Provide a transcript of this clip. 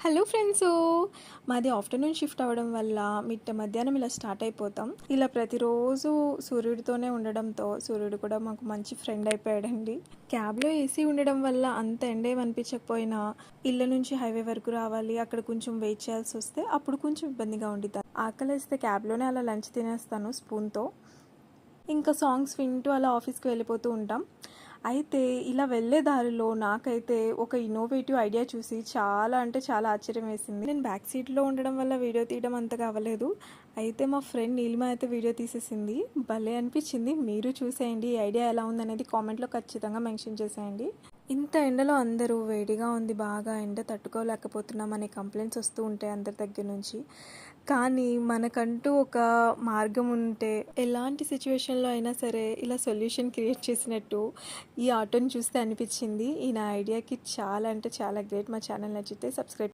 Hello friends, మాది afternoon shift అవ్వడం వల్ల మిట్ట మధ్యాహ్నం ఇలా స్టార్ట్ అయిపోతాం. ఇలా ప్రతిరోజు సూర్యుడితోనే ఉండడంతో సూర్యుడు కూడా మాకు మంచి ఫ్రెండ్ అయిపోయాడండి. క్యాబ్లో ఏసీ ఉండడం వల్ల అంత ఎండ ఏమనిపించకపోయినా ఇళ్ళ నుంచి హైవే వరకు రావాలి, అక్కడ కొంచెం వెయిట్ చేయాల్సి వస్తే అప్పుడు కొంచెం ఇబ్బందిగా ఉండిద్ది. ఆకలిస్తే క్యాబ్లోనే అలా లంచ్ తినేస్తాను స్పూన్తో. ఇంకా సాంగ్స్ వింటూ అలా ఆఫీస్కి వెళ్ళిపోతూ ఉంటాం. అయితే ఇలా వెళ్ళే దారిలో నాకైతే ఒక ఇన్నోవేటివ్ ఐడియా చూసి చాలా అంటే చాలా ఆశ్చర్యం వేసింది. నేను బ్యాక్ సీట్లో ఉండడం వల్ల వీడియో తీయడం అంతగా అవ్వలేదు. అయితే మా ఫ్రెండ్ నీలిమ అయితే వీడియో తీసేసింది. భలే అనిపించింది. మీరు చూసేయండి. ఈ ఐడియా ఎలా ఉందనేది కామెంట్లో ఖచ్చితంగా మెన్షన్ చేసేయండి. ఇంత ఎండలో అందరూ వేడిగా ఉంది, బాగా ఎండ తట్టుకోలేకపోతున్నాం అనే కంప్లైంట్స్ వస్తూ ఉంటాయి అందరి దగ్గర నుంచి. కానీ మనకంటూ ఒక మార్గం ఉంటే ఎలాంటి సిచ్యువేషన్లో అయినా సరే ఇలా సొల్యూషన్ క్రియేట్ చేసినట్టు ఈ ఆటోని చూస్తే అనిపించింది. ఈ నా ఐడియాకి చాలా అంటే చాలా గ్రేట్. మా ఛానల్ నచ్చితే సబ్స్క్రైబ్